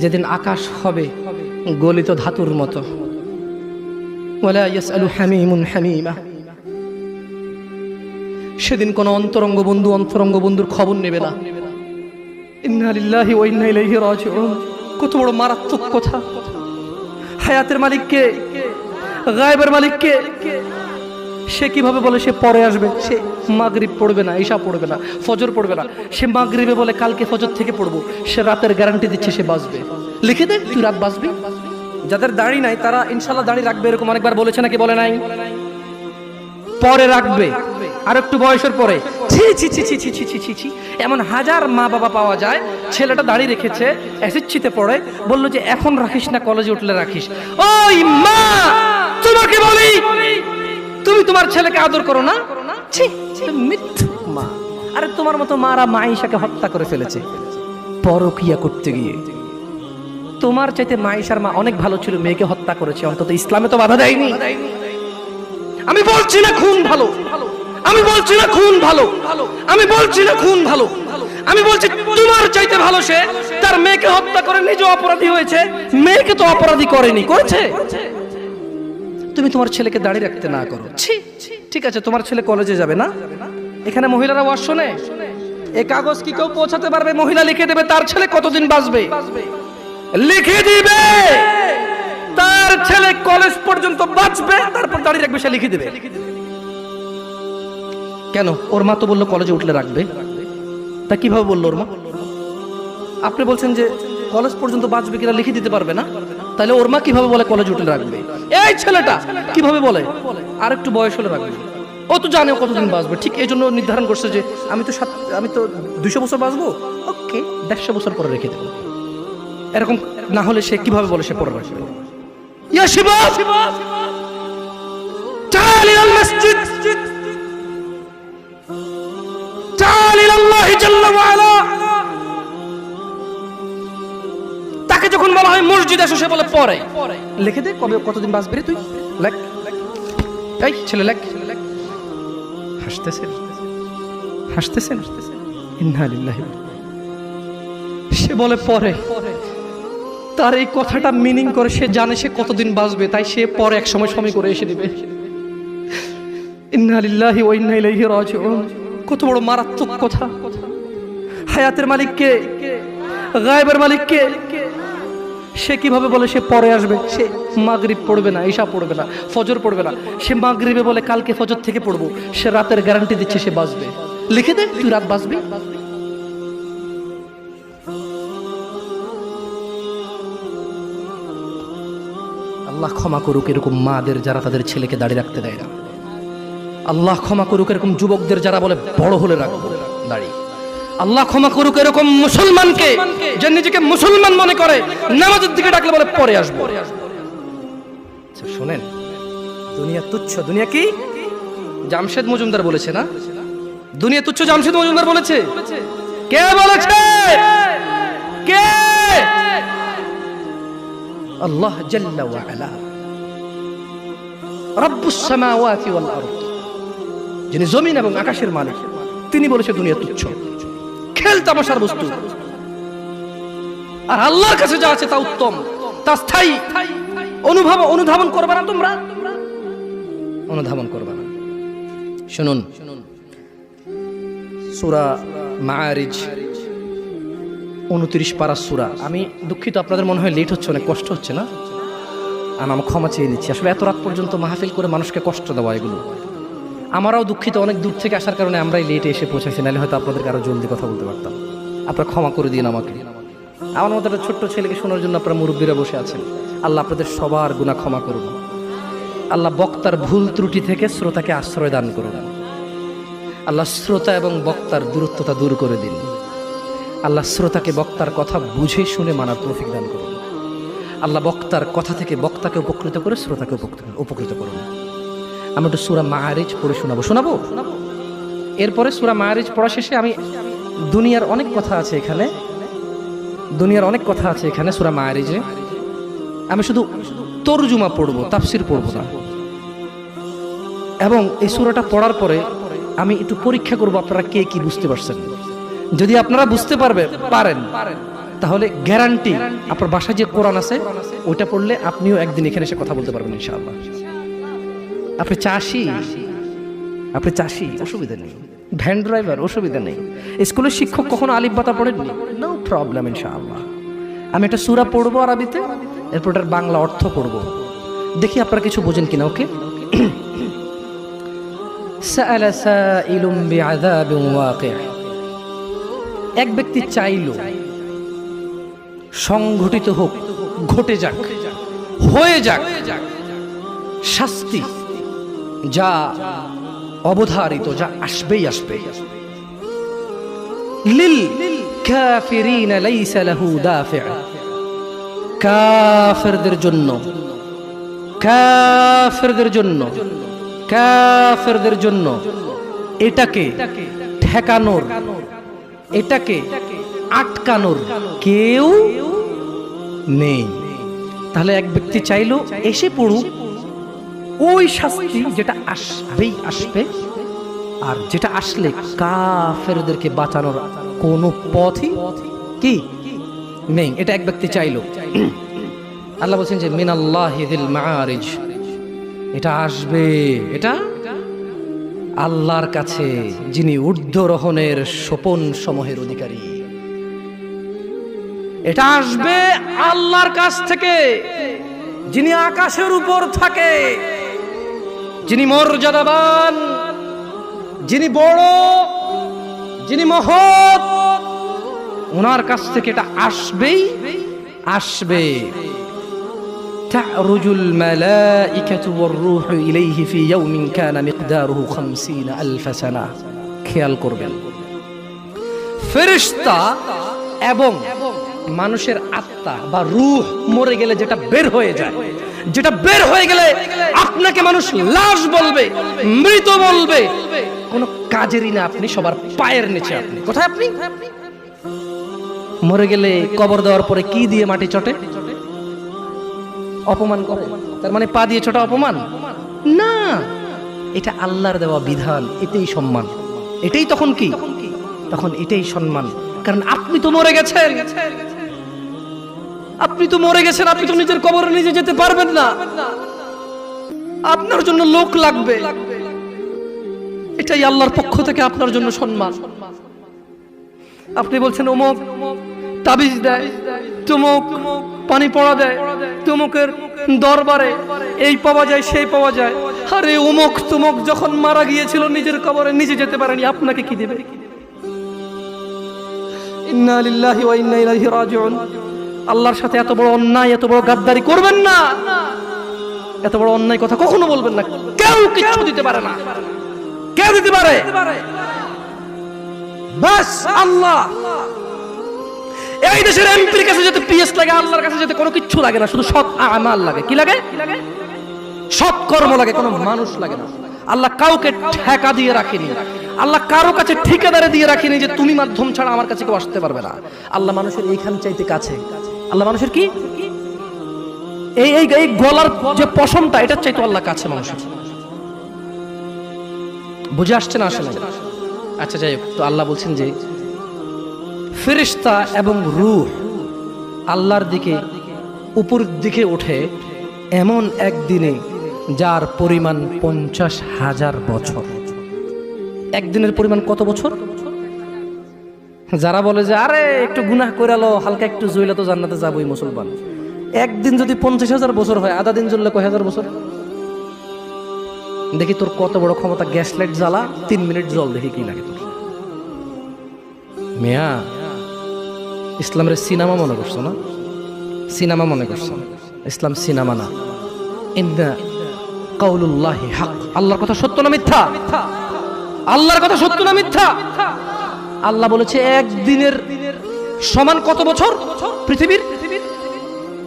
যেদিন আকাশ হবে গলিত ধাতুর মতো, ওয়ালা ইয়াসআলু হামিমুন হামিমা, সেদিন কোন অন্তরঙ্গ বন্ধুর খবর নেবে না। ইন্না লিল্লাহি ওয়া ইন্না ইলাইহি রাজিউন। কত বড় মারাত্মক কথা! হায়াতের মালিককে, গায়েবের মালিককে সে কিভাবে বলে সে পরে আসবে? সে মাগরিব পড়বে না, ঈশা পড়বে না, ফজর পড়বে না, সে মাগরিবে বলে কালকে ফজর থেকে পড়বো। সে রাতের গ্যারান্টি দিচ্ছে সে বাঁচবে। লিখে দে তুই রাত বাঁচবি। যাদের দাড়ি নাই তারা ইনশাল্লাহ দাড়ি রাখবে, এরকম অনেকবার বলেছে নাকি বলে নাই? পরে রাখবে, আর একটু বয়সের পরে। ছি ছি ছি ছি ছি ছি ছি ছি ছি, এমন হাজার মা বাবা পাওয়া যায়, ছেলেটা দাড়ি রেখেছে, এসএসসিতে পড়ে, বললো যে এখন রাখিস না, কলেজে উঠলে রাখিস। ওই মা, তোমাকে বলি, তুমি তোমার ছেলেকে আদর করো না? ছি, মিথ্যা মা। আরে তোমার মতো মারা মাইশাকে হত্যা করে ফেলেছে পরকিয়া করতে গিয়ে। তোমার চাইতে মাইশার মা অনেক ভালো ছিল, মেয়েকে হত্যা করেছে, অন্তত ইসলামে তো বাধা দেয়নি। আমি বলছি না খুন ভালো, আমি বলছি না খুন ভালো, আমি বলছি না খুন ভালো, আমি বলছি তোমার চাইতে ভালো সে তার মেয়েকে হত্যা করে নিজে অপরাধী হয়েছে, মেয়েকে তো অপরাধী করেনি, করেছে। তুমি তোমার ছেলেকে দাঁড়িয়ে রাখতে না করো। ঠিক আছে, তোমার ছেলে কলেজে যাবে না, এখানে মহিলারা ওয়াজ শোনে, এই কাগজ কি কেউ পৌঁছাতে পারবে? মহিলা লিখে দেবে তার ছেলে কতদিন বাঁচবে, লিখে দিবে তার ছেলে কলেজ পর্যন্ত বাঁচবে, তারপর দাঁড়িয়ে রাখবে, সে লিখে দেবে। কেন? ওর মা তো বললো কলেজে উঠলে রাখবে, তা কিভাবে বললো ওর মা? আপনি বলছেন যে কলেজ পর্যন্ত বাঁচবে, কিনা লিখে দিতে পারবে না, তাহলে ওর মা কিভাবে বলে কলেজে উঠলে রাখবে? এই ছেলেটা কিভাবে বলে আর একটু বয়স হলে রাখবে? ও তো জানে ও কতদিন বাঁচবে, ঠিক এই জন্য নির্ধারণ করছে যে আমি তো 200 বছর বাঁচবো, ওকে 150 বছর পরে রেখে দেবো। এরকম না হলে সে কিভাবে বলে সে পরে রাখবে? ইয়া শিবাব, তাআল ইলাল মসজিদ, তাআল ইলাল্লাহি জাল্লা ওয়া আলা। তাকে যখন বলা হয় মসজিদে এসে, সে বলে পরে। লিখে দে কবে কতদিন বাঁচবি রে তুই, লেখ। এই ছেলে লেখ। হাসতেছেন, হাসতেছেন। ইন্না লিল্লাহি। সে বলে পরে। তার এই কথাটা মিনিং করে সে জানে সে কতদিন বাঁচবে, তাই সে পরে এক সময় করে এসে দিবে। ইন্না লিল্লাহি ওয়া ইন্না ইলাইহি রাজিউন। কত বড় মারাত্মক কথা! হায়াতের মালিককে, গায়েবের মালিককে সে কিভাবে বলে সে পরে আসবে? সে মাগরিব পড়বে না, ঈশা পড়বে না, ফজর পড়বে না, সে মাগরিবে বলে কালকে ফজর থেকে পড়বো। সে রাতের গ্যারান্টি দিচ্ছে সে বাঁচবে। লিখে দে তুই রাত বাঁচবি। আল্লাহ ক্ষমা করুক এরকম মাদের যারা তাদের ছেলেকে দাঁড়িয়ে রাখতে দেয় না। আল্লাহ ক্ষমা করুক এরকম যুবকদের যারা বলে বড় হলে রাখবো দাঁড়িয়ে। আল্লাহ ক্ষমা করুক এরকম মুসলমানকে যে নিজেকে মুসলমান মনে করে, নামাজের দিকে ডাকলে বলে পরে আসবো। শোনেন, দুনিয়া তুচ্ছ। দুনিয়া কি? জামশেদ মজুমদার বলেছে না, দুনিয়া তুচ্ছ। জামশেদ মজুমদার বলেছে? কে বলেছে? কে? আল্লাহ জাল্লা ওয়া আলা, রব্বুস সামাওয়াতি ওয়াল আরদ, যিনি জমিন এবং আকাশের মালিক, তিনি বলেছে দুনিয়া তুচ্ছ, খেল তামাশার বস্তু। আর আল্লাহর কাছে যা আছে তা উত্তম, তা স্থায়ী। অনুধাবন করবে না তোমরা, অনুধাবন করবে না। শুনুন, সূরা মাআরিজ 29 পারা সূরা। আমি দুঃখিত, আপনাদের মনে হয় লেট হচ্ছে, অনেক কষ্ট হচ্ছে না? আমি ক্ষমা চেয়ে নিচ্ছি। আসলে এত রাত পর্যন্ত মাহফিল করে মানুষকে কষ্ট দেওয়া, এগুলো আমরাও দুঃখিত। অনেক দূর থেকে আসার কারণে আমরাই লেটে এসে পৌঁছেছি, নাহলে হয়তো আপনাদেরকে আরো জলদি কথা বলতে পারতাম। আপনারা ক্ষমা করে দিন আমাকে। আমার মতো একটা ছোট্ট ছেলেকে শোনার জন্য আপনারা মুরব্বীরা বসে আছেন। আল্লাহ আপনাদের সবার গুনাহ ক্ষমা করুন। আল্লাহ বক্তার ভুল ত্রুটি থেকে শ্রোতাকে আশ্রয় দান করুন। আল্লাহ শ্রোতা এবং বক্তার দূরত্বতা দূর করে দিন। আল্লাহ শ্রোতাকে বক্তার কথা বুঝে শুনে মানার তৌফিক দান করুন। আল্লাহ বক্তার কথা থেকে বক্তাকে উপকৃত করে শ্রোতাকে উপকৃত করুন। আমি একটু সূরা মাআরিজ পড়ে শোনাবো। এরপরে সূরা মাআরিজ পড়া শেষে আমি দুনিয়ার অনেক কথা আছে এখানে, সূরা মাআরিজে আমি শুধু তরজুমা পড়বো, তাফসির পড়বো না। এবং এই সূরাটা পড়ার পরে আমি একটু পরীক্ষা করবো আপনারা কে কি বুঝতে পারছেন। যদি আপনারা বুঝতে পারেন তাহলে গ্যারান্টি আপনার বাসায় যে কোরআন আছে ওইটা পড়লে আপনিও একদিন এখানে এসে কথা বলতে পারবেন ইনশাআল্লাহ। আপনি চাষি অসুবিধা নেই, ভ্যান ড্রাইভার অসুবিধা নেই, স্কুলের শিক্ষক কখনো আলিফ বাতা পড়েননি, নো প্রবলেম ইনশাআল্লাহ। আমি একটা সূরা পড়বো আরবিতে, এরপর এটার বাংলা অর্থ পড়বো, দেখি আপনারা কিছু বোঝেন কিনা। ওকে। সাআলা সাইলুম বিআযাবিন ওয়াকি', এক ব্যক্তি চাইল সংঘটিত হোক, ঘটে যাক, হয়ে যাক শাস্তি, যা অবধারিত, যা আসবেই আসবে। লিল কাফিরিন লাইসা লাহু দাফি', কাফেরদের জন্য, কাফেরদের জন্য, কাফেরদের জন্য এটাকে ঠেকানোর, এটাকে আটকানোর কেউ নেই। তাহলে এক ব্যক্তি চাইলো এসে পড়ুক ওই শাস্তি যেটা আসবেই আসবে, আর যেটা আসলে কাফেরদেরকে বাঁচানোর কোনো পথই কি নেই, এটা এক ব্যক্তি চাইলো। আল্লাহ বলছেন যে মিনাল্লাহি যিল মাআরিজ, এটা আসবে, এটা আল্লাহর কাছে যিনি ঊর্ধ্বরোহণের সোপন সমূহের অধিকারী, এটা আসবে আল্লাহর কাছ থেকে যিনি আকাশের উপর থাকে, যিনি মর্যাদাবান, যিনি বড়, যিনি মহৎ, ওনার কাছ থেকে এটা আসবেই আসবে। তা'রুজুল মালাইকাতু ওয়ার রূহু ইলাইহি ফি ইয়াউমিন কানা মিকদারুহু 50 আলফ সানা। খেয়াল করবেন, ফেরেশতা এবং মানুষের আত্মা বা রূহ মরে গেলে যেটা বের হয়ে যায়, যেটা বের হয়ে গেলে আপনাকে মানুষ লাশ বলবে, মৃত বলবে, কোনো কাজেরই না আপনি, সবার পায়ের নিচে আপনি। কোথায় আপনি? মরে গেলে কবর দেওয়ার পরে কি দিয়ে মাটি চটে? অপমান করে, তার মানে পা দিয়ে ছোটা অপমান না, এটা আল্লাহর দেওয়া বিধান, এটাই সম্মান, এটাই তখন কি, তখন এটাই সম্মান। কারণ আপনি তো মরে গেছেন, আপনি তো মরে গেছেন, আপনি তো নিজের কবরে নিজে যেতে পারবেন না, আপনার জন্য লোক লাগবে, এটাই আল্লাহর পক্ষ থেকে আপনার জন্য সম্মান। আপনি বলছেন অমুক তাবিজ দেয়, তমুক পানি পড়া দেয়, তমুকের দরবারে এই পাওয়া যায় সেই পাওয়া যায়। আরে অমুক তমুক যখন মারা গিয়েছিল নিজের কবরে নিজে যেতে পারেনি, আপনাকে কি দেবে? ইন্না লিল্লাহি ওয়া ইন্না ইলাইহি রাজিউন। আল্লাহর সাথে এত বড় অন্যায়, এত বড় গাদ্দারি করবেন না, এত বড় অন্যায় কথা কখনো বলবেন না। কেউ কিচ্ছু দিতে পারে না, কেউ দিতে পারে বাস আল্লাহ। এই দেশের এমপির কাছে যেতে পিএস লাগে, আল্লাহর কাছে যেতে কোনো কিচ্ছু লাগে না, শুধু সৎ আমাল লাগে। কি লাগে? সৎ কর্ম লাগে, কোনো মানুষ লাগে না। আল্লাহ কাউকে ঠেকা দিয়ে রাখেনি, আল্লাহ কারো কাছে ঠিকাদারে দিয়ে রাখেনি যে তুমি মাধ্যম ছাড়া আমার কাছে কেউ আসতে পারবে না। আল্লাহ মানুষের এইখান চাইতে কাছে, আল্লাহ মানুষের কি এই এই এই গলার যে পশমটা, এটার চাইতে আল্লাহ কাছে মানুষের। বুঝে আসছে না? আসলে আচ্ছা যাই হোক, তো আল্লাহ বলছেন যে ফেরেশতা এবং রূহ আল্লাহর দিকে উপর দিকে ওঠে এমন একদিনে যার পরিমাণ 50,000 বছর। একদিনের পরিমাণ কত বছর? যারা বলে যে আরে একটু গুনাহ কইরালো, হালকা একটু জইলে তো জান্নাতে যাবই মুসলমান, একদিন যদি 50,000 বছর হয়, আধা দিন জ্বললে কয় হাজার বছর? দেখি তোর কত বড় ক্ষমতা, গ্যাস লাইট জ্বালা, 3 মিনিট জল, দেখি কি লাগে তোর। মিয়া ইসলামের সিনেমা মনে করছো না? সিনেমা মনে করছো? ইসলাম সিনেমা না। ইন্না কাউলুল্লাহি হক, আল্লাহর কথা সত্য না মিথ্যা? আল্লাহর কথা সত্য না মিথ্যা? আল্লাহ বলেছে একদিনের সমান কত বছর পৃথিবীর?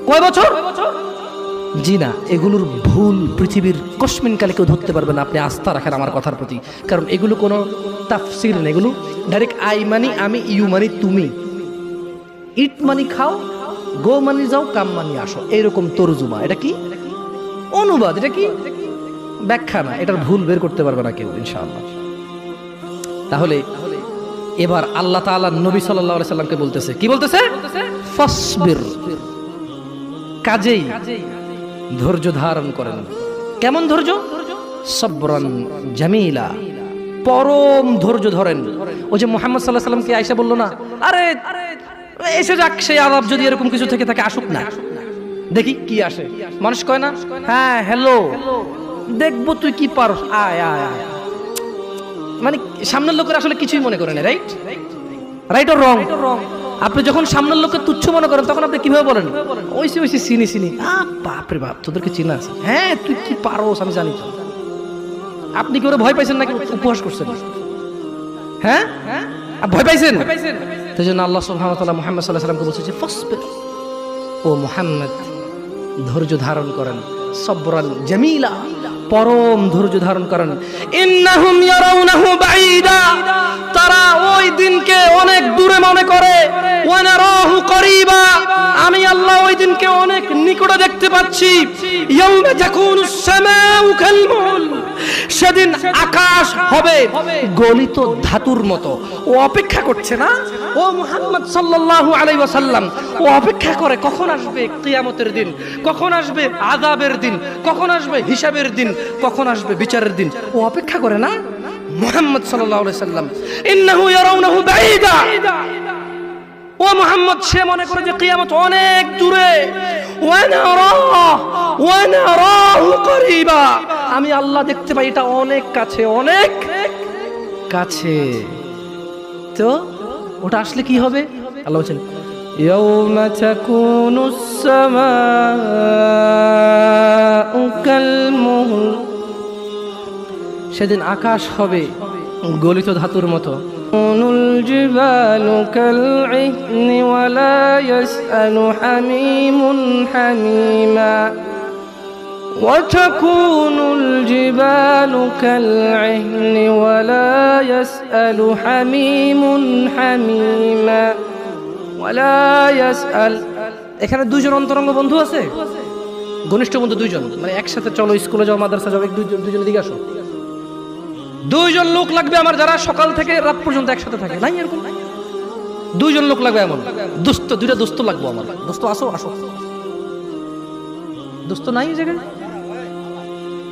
কয় বছর? জি না, এগুলোর ভুল পৃথিবীর কসমিন কালে কেউ ধরতে পারবে না। আপনি আস্থা রাখেন আমার কথার প্রতি, কারণ এগুলো কোনো তাফসির নেই, এগুলো ডাইরেক্ট আই মানি আমি, ইউ মানি তুমি, ইট মানি খাও, গো মানি যাও, কাম মানি আসো, এইরকম তরজুমা। এটা কি অনুবাদ, এটা কি ব্যাখ্যা না, এটার ভুল বের করতে পারবে না কেউ ইনশাআল্লাহ। তাহলে এবার আল্লাহ তাআলা নবী সাল্লাল্লাহু আলাইহি সাল্লামকে বলতেছে, কি বলতেছে? ফাসবির, কাজেই ধৈর্য ধারণ করেন। কেমন ধৈর্য? সবরান জামিলা, পরম ধৈর্য ধরেন। ওই যে মুহাম্মদ সাল্লাল্লাহু আলাইহি সাল্লামকে আয়েশা বলল না, আরে এসে যাক সেই আযাব, যদি এরকম কিছু থেকে থাকে আসুক না, দেখি কি আসে। মানুষ কয় না, হ্যাঁ হ্যালো দেখবো তুই কি পারস, আয় আয় আয়। মানে সামনের লোকের আসলে কিছুই মনে করে না, রাইট? Right or wrong? আপনি যখন সামনের লোককে তুচ্ছ মনে করেন তখন আপনি কিভাবে বলেন, ওইসি ওইসি চিনি বাপরে বাপ তোদেরকে চিনা আছে, হ্যাঁ তুই কি পারোস আমি জানি। আপনি কি ওরা ভয় পাইছেন নাকি উপহাস করছেন? হ্যাঁ ভয় পাইছেন? সেই জন্য আল্লাহ সুবহানাহু ওয়া তাআলা মুহাম্মদ সাল্লাল্লাহু আলাইহি ওয়াসাল্লামকে বলছে ফাসবির, ও মুহাম্মদ ধৈর্য ধারণ করেন, সবরান জামিলা, পরম ধৈর্য ধারণ করেন। ইন্নাহুম ইয়ারাউনাহু বাঈদা, তারা ওই দিনকে অনেক দূরে মনে করে, ওয়া নারাহু করিবা, আমি আল্লাহ ওই দিনকে অনেক নিকটে দেখতে পাচ্ছি। ইয়াউমা তাকুনুস সামাউ কাল মুল, সেদিন আকাশ হবে গলিত ধাতুর মতো। ও অপেক্ষা করছে না, ও মুহাম্মদ সাল্লাল্লাহু আলাইহি ওয়াসাল্লাম, ও অপেক্ষা করে কখন আসবে কিয়ামতের দিন, কখন আসবে আযাবের দিন, কখন আসবে হিসাবের দিন, কখন আসবে বিচারের দিন। ও অপেক্ষা করে না মুহাম্মদ সাল্লাল্লাহু আলাইহি ওয়াসাল্লাম। ইন্নাহু ইয়ারাউনাহু বাঈদা, ও মুহাম্মদ সে মনে করে যে কিয়ামত অনেক দূরে। ওয়া নারাহু করিবা, আমি আল্লাহ দেখতে পাই এটা অনেক কাছে, অনেক কাছে। তো ওটা আসলে কি হবে? আল্লাহ বলেন ইয়াউমা তাকুনুস সামাউ কাল মুহল, সেদিন আকাশ হবে গলিত ধাতুর মতো। নুল জিবালু কাল ইহনি ওয়া লা ইয়াসআলু হামিমুন হামিমা, ওয়া তাকুনুল জিবালু কাল ইহনি ওয়া লা ইয়াসআলু হামিমুন হামিমা ওয়া লা ইয়াসআল। এখানে দুইজন অন্তরঙ্গ বন্ধু আছে, ঘনিষ্ঠ বন্ধু দুইজন, মানে একসাথে চলো স্কুলে যাও মাদ্রাসা যাও, দুইজন দিকে আসো। দুইজন লোক লাগবে আমার, যারা সকাল থেকে রাত পর্যন্ত একসাথে থাকে। নাই এরকম দুইজন লোক লাগবে এমন দোস্ত, দুইটা দোস্ত লাগবো আমার। দোস্ত আসো আসো, দোস্ত নাই এই জায়গায়?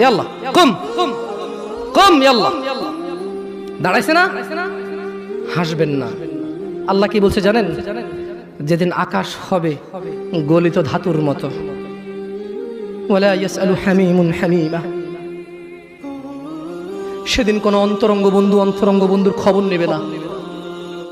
এ আল্লাহ কম কম কম, এ আল্লাহ দাঁড়াইছে না, হাসবেন না। আল্লাহ কি বলছে জানেন? যেদিন আকাশ হবে গলিত ধাতুর মতো, ওয়ালা ইয়াসআলু হামিমুন হামিমা, সেদিন কোন অন্তরঙ্গ বন্ধু অন্তরঙ্গ বন্ধুর খবর নেবে না।